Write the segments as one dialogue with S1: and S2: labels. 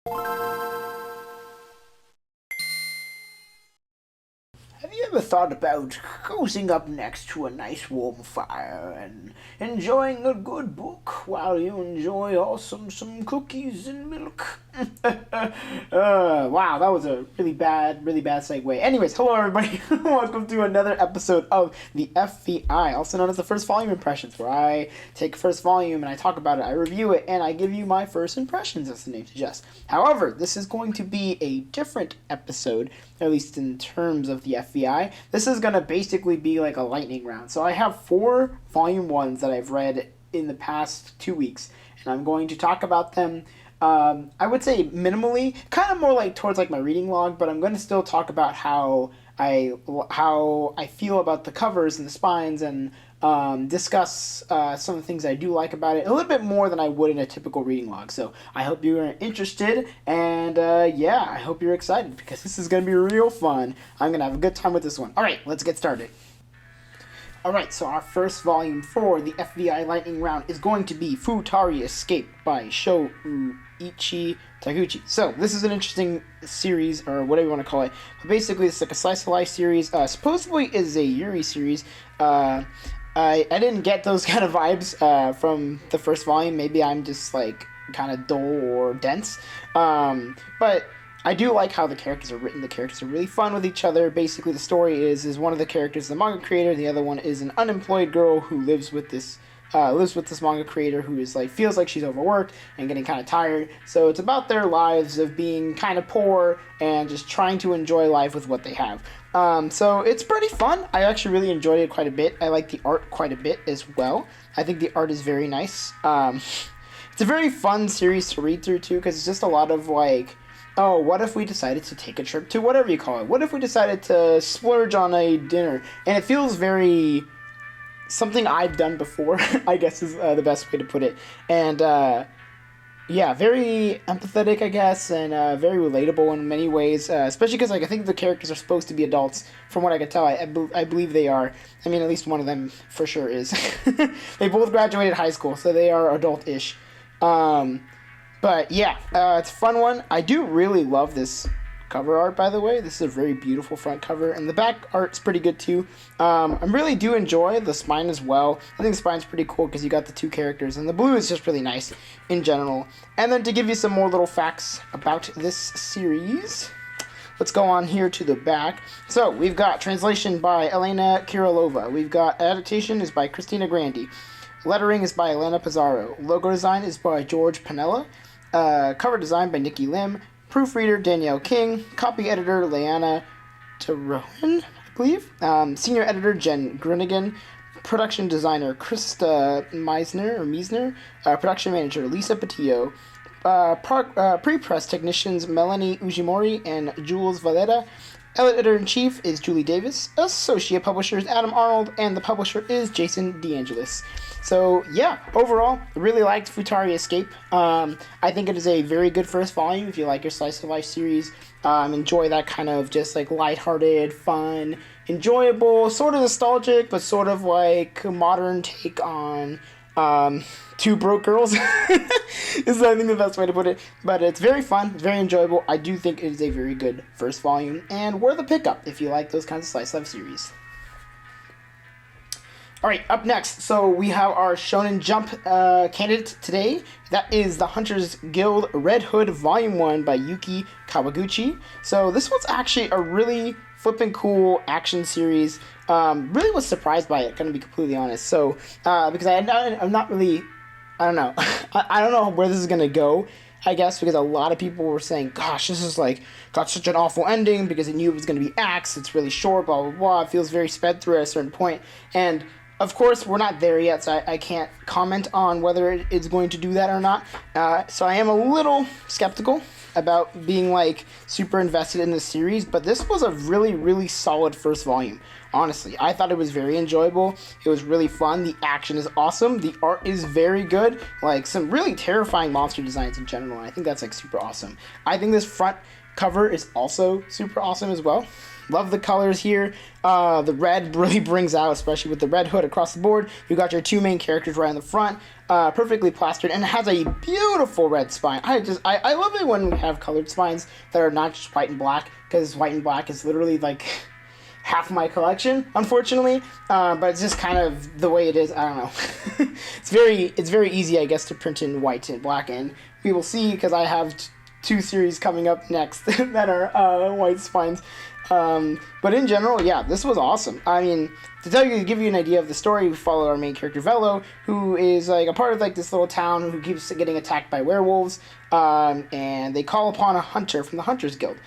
S1: Have you ever thought about cozying up next to a nice warm fire and enjoying a good book while you enjoy some cookies and milk? Wow, that was a really bad segue. Anyways, hello everybody. Welcome to another episode of the FVI, also known as the First Volume Impressions, where I take first volume and I talk about it, I review it, and I give you my first impressions, as the name suggests. However, this is going to be a different episode, at least in terms of the FVI. This is going to basically be like a lightning round. So I have 4 volume 1s that I've read in the past 2 weeks, and I'm going to talk about them, I would say minimally, kind of more like towards like my reading log, but I'm going to still talk about how I feel about the covers and the spines, and discuss some of the things I do like about it a little bit more than I would in a typical reading log. So I hope you're interested, and yeah, I hope you're excited, because this is going to be real fun. I'm going to have a good time with this one. Alright, let's get started. Alright, so our first volume for the FBI Lightning Round is going to be Futari Escape by Shoichi Taguchi. So, this is an interesting series, or whatever you want to call it. But basically, it's like a slice of life series. Supposedly is a Yuri series. I didn't get those kind of vibes from the first volume. Maybe I'm just like kind of dull or dense. But I do like how the characters are written. The characters are really fun with each other. Basically, the story is one of the characters the manga creator, the other one is an unemployed girl who lives with this manga creator who is like feels like she's overworked and getting kind of tired. So it's about their lives of being kind of poor and just trying to enjoy life with what they have. So it's pretty fun. I actually really enjoyed it quite a bit. I like the art quite a bit as well. I think the art is very nice. It's a very fun series to read through too, because it's just a lot of like, oh, what if we decided to take a trip to whatever you call it? What if we decided to splurge on a dinner? And it feels very something I've done before, I guess is the best way to put it. And yeah, very empathetic, I guess, and very relatable in many ways, especially because like I think the characters are supposed to be adults. From what I can tell, I believe they are. I mean, at least one of them for sure is. They both graduated high school, so they are adult-ish. But yeah, it's a fun one. I do really love this cover art, by the way. This is a very beautiful front cover, and the back art's pretty good too. I really do enjoy the spine as well. I think the spine's pretty cool because you got the 2 characters, and the blue is just really nice in general. And then to give you some more little facts about this series, let's go on here to the back. So we've got translation by Elena Kirilova. We've got adaptation is by Christina Grandi. Lettering is by Elena Pizarro. Logo design is by George Panella. Cover design by Nikki Lim. Proofreader Danielle King. Copy editor Leanna Terohan, I believe. Senior editor Jen Grunigan. Production designer Krista Meisner. Production manager Lisa Patillo. Pre-press technicians Melanie Ujimori and Jules Valletta. Editor-in-chief is Julie Davis. Associate publisher is Adam Arnold. And the publisher is Jason DeAngelis. So, yeah, overall, I really liked Futari Escape. I think it is a very good first volume if you like your slice of life series. Enjoy that kind of just like lighthearted, fun, enjoyable, sort of nostalgic, but sort of like a modern take on 2 broke girls. Is I think the best way to put it. But it's very fun, it's very enjoyable. I do think it is a very good first volume and worth a pickup if you like those kinds of slice of life series. Alright, up next, so we have our Shonen Jump candidate today. That is the Hunters Guild Red Hood Volume 1 by Yuki Kawaguchi. So this one's actually a really flippin' cool action series. Really was surprised by it, gonna be completely honest. So, because I'm not really, I don't know. I don't know where this is gonna go, I guess, because a lot of people were saying, gosh, this is like, got such an awful ending because it knew it was gonna be Axe, it's really short, blah, blah, blah. It feels very sped through at a certain point. And of course, we're not there yet, so I can't comment on whether it's going to do that or not. So I am a little skeptical about being, like, super invested in this series, but this was a really, really solid first volume. honestly. I thought it was very enjoyable. It was really fun. The action is awesome. The art is very good. Like, some really terrifying monster designs in general, and I think that's, like, super awesome. I think this front cover is also super awesome as well. Love the colors here. The red really brings out, especially with the red hood across the board. You got your two main characters right in the front, perfectly plastered, and it has a beautiful red spine. I love it when we have colored spines that are not just white and black, because white and black is literally like half my collection, unfortunately. But it's just kind of the way it is. I don't know. It's very easy, I guess, to print in white and black, and we will see, because I have two series coming up next that are white spines. But in general, yeah, this was awesome. I mean, to give you an idea of the story, we follow our main character, Velo, who is, like, a part of, like, this little town who keeps getting attacked by werewolves, and they call upon a hunter from the Hunters Guild,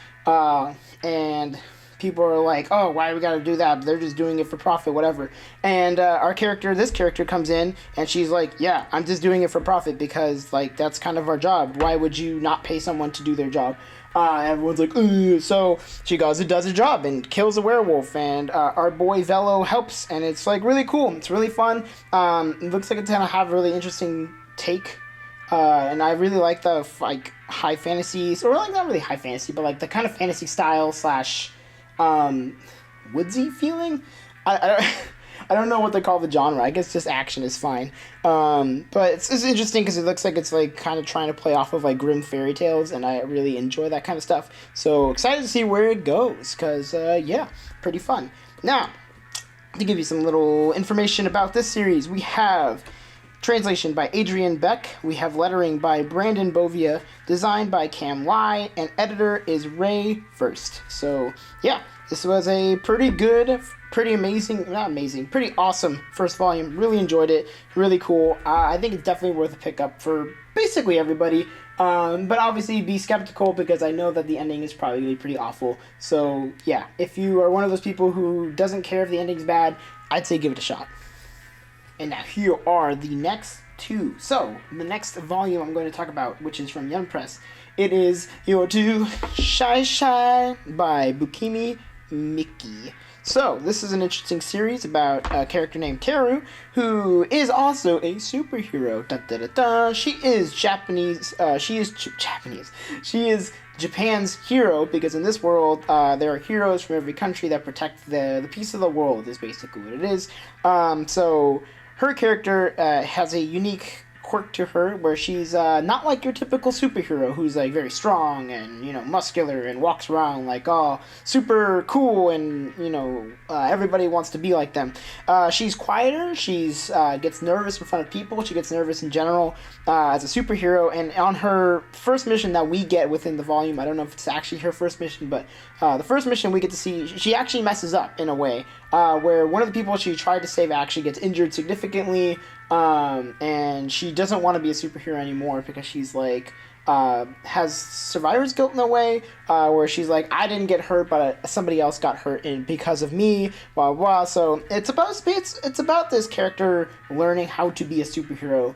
S1: and people are like, oh, why do we gotta do that? They're just doing it for profit, whatever. And this character comes in, and she's like, yeah, I'm just doing it for profit because, like, that's kind of our job. Why would you not pay someone to do their job? Everyone's like, ooh. So she goes and does her job and kills a werewolf, and our boy Velo helps, and it's, like, really cool. It's really fun. It looks like it's gonna have a really interesting take, and I really like the, like, high fantasy, or, like, not really high fantasy, but, like, the kind of fantasy style / woodsy feeling. I don't know what they call the genre. I guess just action is fine. But it's interesting because it looks like it's, like, kind of trying to play off of, like, grim fairy tales, and I really enjoy that kind of stuff. So excited to see where it goes, because yeah, pretty fun. Now, to give you some little information about this series, we have translation by Adrian Beck, we have lettering by Brandon Bovia, designed by Cam Lai, and editor is Ray First. So yeah, this was a pretty good, pretty awesome first volume. Really enjoyed it. Really cool. I think it's definitely worth a pickup for basically everybody. But obviously be skeptical, because I know that the ending is probably going to be pretty awful. So yeah, if you are one of those people who doesn't care if the ending's bad, I'd say give it a shot. And now here are the next two. So, the next volume I'm going to talk about, which is from Young Press, it is You're Too Shy Shy by Bukimi Miki. So, this is an interesting series about a character named Teru, who is also a superhero. Da, da, da, da. She is Japanese. She is Japan's hero, because in this world, there are heroes from every country that protect the peace of the world, is basically what it is. So her character has a unique quirk to her, where she's not like your typical superhero who's, like, very strong and, you know, muscular and walks around like, oh, super cool, and, you know, everybody wants to be like them. She's quieter. She's gets nervous in front of people. She gets nervous in general as a superhero. And on her first mission that we get within the volume, I don't know if it's actually her first mission, but the first mission we get to see, she actually messes up in a way, where one of the people she tried to save actually gets injured significantly. And she doesn't want to be a superhero anymore, because she's, like, has survivor's guilt in a way, where she's like, I didn't get hurt, but somebody else got hurt because of me, blah, blah. So it's about this character learning how to be a superhero,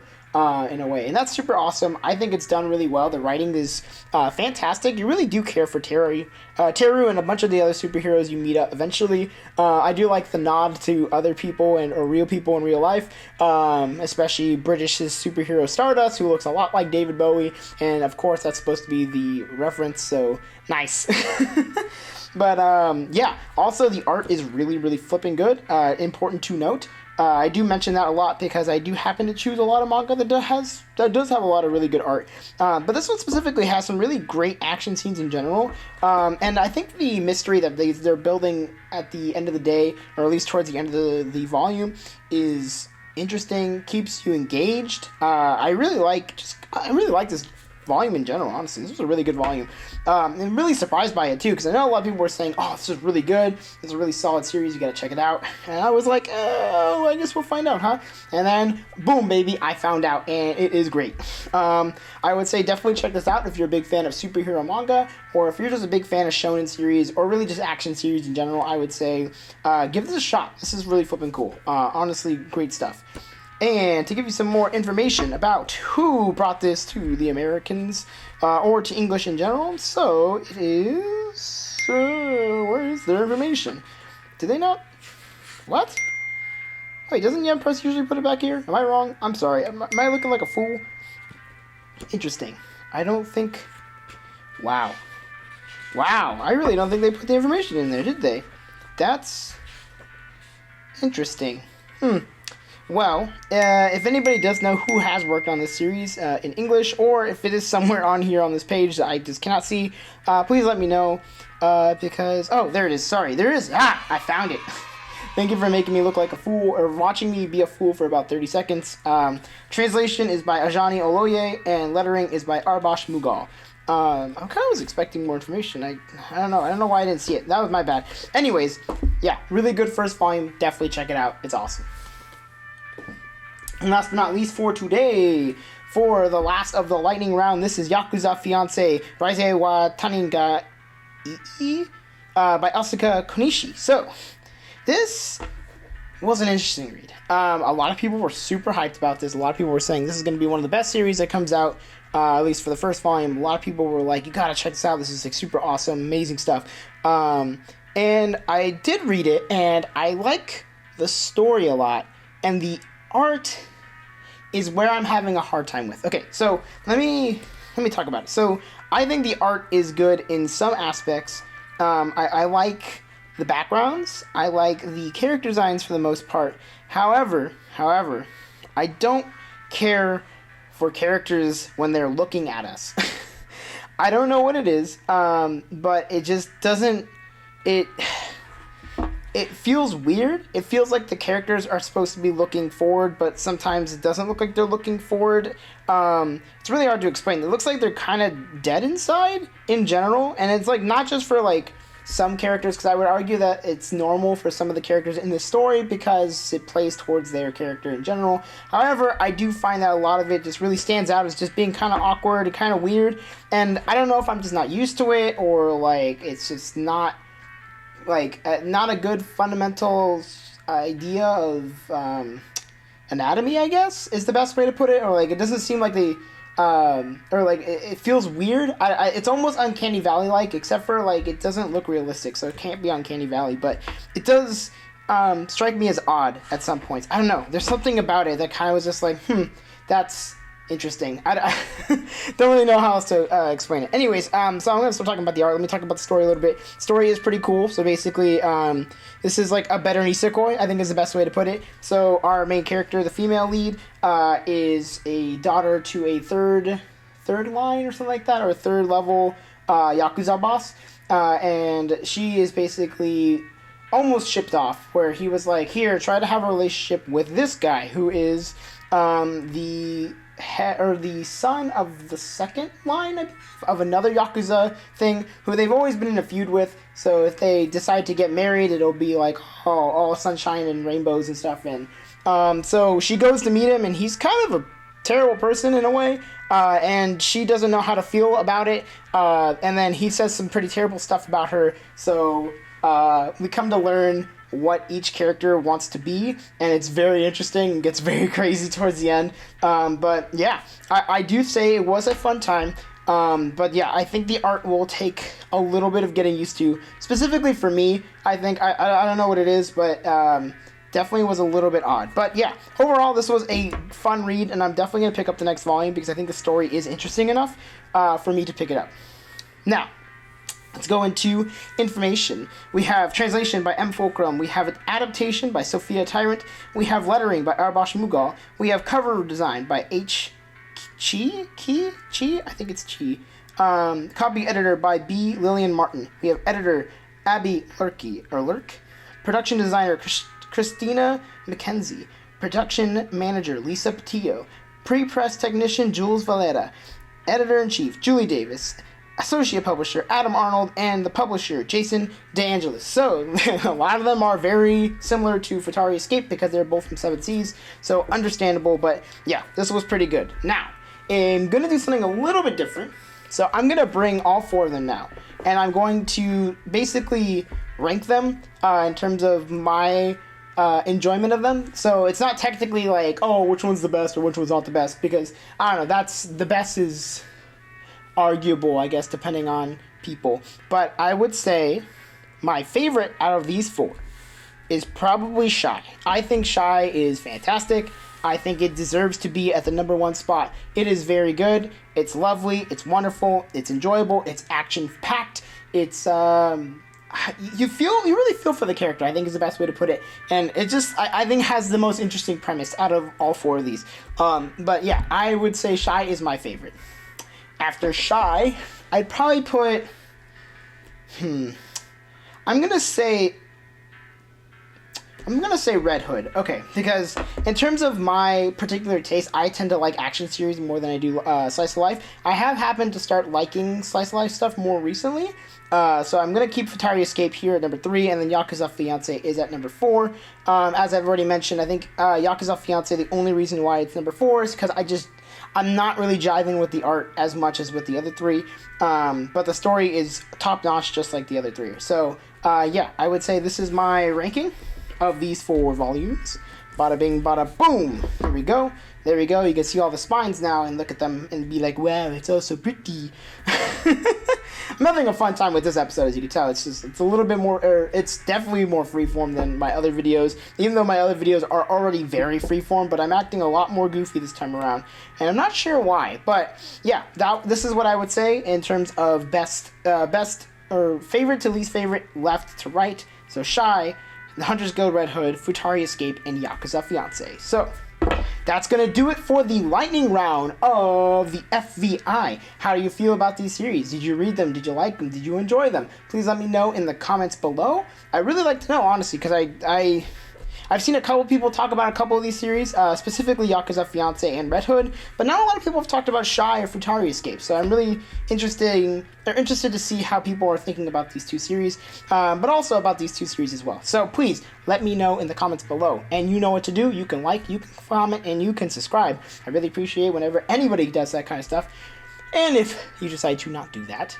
S1: in a way, and that's super awesome. I think it's done really well. The writing is fantastic. You really do care for Teru and a bunch of the other superheroes you meet up eventually. I do like the nod to other people or real people in real life, especially British's superhero Stardust, who looks a lot like David Bowie, and of course that's supposed to be the reference, so nice. But yeah, also the art is really, really flipping good. Important to note. I do mention that a lot because I do happen to choose a lot of manga that does have a lot of really good art. But this one specifically has some really great action scenes in general. And I think the mystery that they're building at the end of the day, or at least towards the end of the volume, is interesting, keeps you engaged. I really like this volume in general, honestly. This was a really good volume. I'm really surprised by it, too, because I know a lot of people were saying, oh, this is really good. This is a really solid series. You gotta check it out. And I was like, oh, I guess we'll find out, huh? And then, boom, baby, I found out, and it is great. I would say definitely check this out if you're a big fan of superhero manga, or if you're just a big fan of shonen series, or really just action series in general. I would say give this a shot. This is really flipping cool. Honestly, great stuff. And to give you some more information about who brought this to the Americans, or to English in general, so it is... where is their information? Did they not What? Wait, doesn't Yen Press usually put it back here? Am I wrong? I'm sorry. Am I looking like a fool? Interesting. I don't think... Wow. Wow. I really don't think they put the information in there, did they? That's... interesting. Well, if anybody does know who has worked on this series in English, or if it is somewhere on here on this page that I just cannot see, please let me know. Because... Oh, there it is. Sorry. There it is. Ah! I found it. Thank you for making me look like a fool, or watching me be a fool for about 30 seconds. Translation is by Ajani Oloye, and lettering is by Arbash Mughal. I kind of was expecting more information. I don't know. I don't know why I didn't see it. That was my bad. Anyways, yeah, really good first volume. Definitely check it out. It's awesome. And last but not least for today, for the last of the lightning round, this is Yakuza Fiancé Raise wa Taninga Ii by Asuka Konishi. So... this was an interesting read. A lot of people were super hyped about this. A lot of people were saying this is going to be one of the best series that comes out, at least for the first volume. A lot of people were like, you gotta check this out. This is like super awesome, amazing stuff. And I did read it, and I like the story a lot. And the art is where I'm having a hard time with. Okay, so let me talk about it. So I think the art is good in some aspects. I like... the backgrounds, I like the character designs for the most part. However, I don't care for characters when they're looking at us. I don't know what it is, but it just doesn't... It feels weird. It feels like the characters are supposed to be looking forward, but sometimes it doesn't look like they're looking forward. It's really hard to explain. It looks like they're kind of dead inside in general, and it's like not just for like some characters, because I would argue that it's normal for some of the characters in this story because it plays towards their character in general. However, I do find that a lot of it just really stands out as just being kind of awkward and kind of weird, and I don't know if I'm just not used to it, or like it's just not like not a good fundamental idea of anatomy, I guess is the best way to put it, or like it doesn't seem like they or like it feels weird. It's almost Uncanny Valley like, except for like it doesn't look realistic, so it can't be Uncanny Valley, but it does strike me as odd at some points. I don't know, there's something about it that kind of was just like, that's interesting. I don't really know how else to explain it. Anyways, so I'm gonna start talking about the art. Let me talk about the story a little bit. Story is pretty cool. So basically, this is like a better nisekoi, I think is the best way to put it. So our main character, the female lead, is a daughter to a third line or something like that, or a third level Yakuza boss, and she is basically almost shipped off, where he was like, here, try to have a relationship with this guy who is the son of the second line, I believe, of another Yakuza thing, who they've always been in a feud with. So if they decide to get married, it'll be like all sunshine and rainbows and stuff. And so she goes to meet him, and he's kind of a terrible person in a way, and she doesn't know how to feel about it. And then he says some pretty terrible stuff about her. So we come to learn what each character wants to be, and it's very interesting and gets very crazy towards the end. But yeah, I do say it was a fun time. But yeah, I think the art will take a little bit of getting used to. Specifically for me, I think, I don't know what it is, but definitely was a little bit odd. But yeah, overall, this was a fun read, and I'm definitely going to pick up the next volume because I think the story is interesting enough for me to pick it up. Now, let's go into information. We have translation by M. Fulcrum. We have adaptation by Sophia Tyrant. We have lettering by Arbash Mughal. We have cover design by H. Chi? I think it's Chi. Copy editor by B. Lillian Martin. We have editor Abby Lurk. Production designer Christina McKenzie. Production manager Lisa Patillo. Pre-press technician Jules Valera. Editor-in-chief Julie Davis. Associate publisher Adam Arnold, and the publisher Jason DeAngelis. So a lot of them are very similar to Futari Escape because they're both from Seven Seas, so understandable. But yeah, this was pretty good. Now I'm gonna do something a little bit different. So I'm gonna bring all four of them now, and I'm going to basically rank them in terms of my enjoyment of them. So it's not technically like, oh, which one's the best or which one's not the best, because I don't know, that's the best is arguable, I guess, depending on people. But I would say my favorite out of these four is probably Shy. I think Shy is fantastic. I think it deserves to be at the number 1 spot. It is very good. It's lovely. It's wonderful. It's enjoyable. It's action-packed. It's, you really feel for the character, I think is the best way to put it. And it just, I think has the most interesting premise out of all 4 of these. But yeah, I would say Shy is my favorite. After Shy, I'd probably put, I'm gonna say Red Hood. Okay, because in terms of my particular taste, I tend to like action series more than I do slice of life. I have happened to start liking slice of life stuff more recently. So I'm going to keep Futari Escape here at number 3, and then Yakuza Fiance is at number 4. As I've already mentioned, I think Yakuza Fiance, the only reason why it's number 4 is because I'm not really jiving with the art as much as with the other 3. But the story is top-notch just like the other 3. So, yeah, I would say this is my ranking of these 4 volumes. Bada bing, bada boom. There we go. There we go. You can see all the spines now and look at them and be like, wow, it's all so pretty. I'm having a fun time with this episode, as you can tell. It's a little bit more, it's definitely more freeform than my other videos, even though my other videos are already very freeform, but I'm acting a lot more goofy this time around, and I'm not sure why, but yeah, this is what I would say in terms of best or favorite to least favorite, left to right. So Shy, The Hunter's Guild Red Hood, Futari Escape, and Yakuza Fiance. So that's going to do it for the lightning round of the FVI. How do you feel about these series? Did you read them? Did you like them? Did you enjoy them? Please let me know in the comments below. I'd really like to know, honestly, because I've seen a couple people talk about a couple of these series, specifically Yakuza Fiance and Red Hood, but not a lot of people have talked about Shy or Futari Escape, so I'm really interested to see how people are thinking about these 2 series, but also about these 2 series as well. So please, let me know in the comments below, and you know what to do. You can like, you can comment, and you can subscribe. I really appreciate whenever anybody does that kind of stuff, and if you decide to not do that,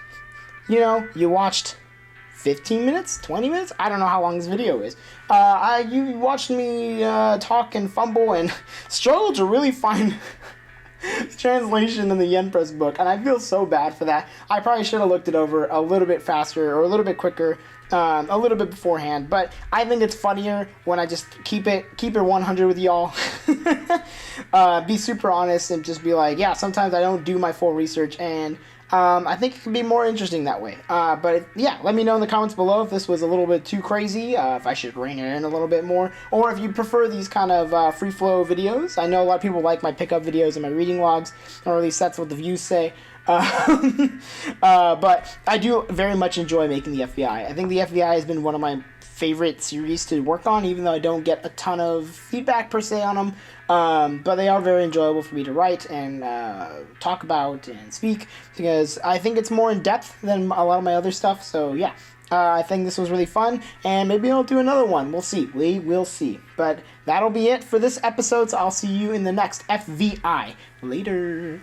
S1: you watched 15 minutes, 20 minutes, I don't know how long this video is. You watched me talk and fumble and struggle to really find translation in the Yen Press book, and I feel so bad for that. I probably should have looked it over a little bit faster or a little bit quicker, a little bit beforehand, but I think it's funnier when I just keep it 100 with y'all. Be super honest and just be like, yeah, sometimes I don't do my full research, and I think it can be more interesting that way. But yeah, let me know in the comments below if this was a little bit too crazy, if I should rein it in a little bit more, or if you prefer these kind of free flow videos. I know a lot of people like my pickup videos and my reading logs, or at least that's what the views say. But I do very much enjoy making the FBI. I think the FBI has been one of my favorite series to work on, even though I don't get a ton of feedback per se on them. But they are very enjoyable for me to write and talk about and speak, because I think it's more in depth than a lot of my other stuff. So yeah, I think this was really fun, and maybe I'll do another one. We'll see. We will see. But that'll be it for this episode, so I'll see you in the next FVI. Later.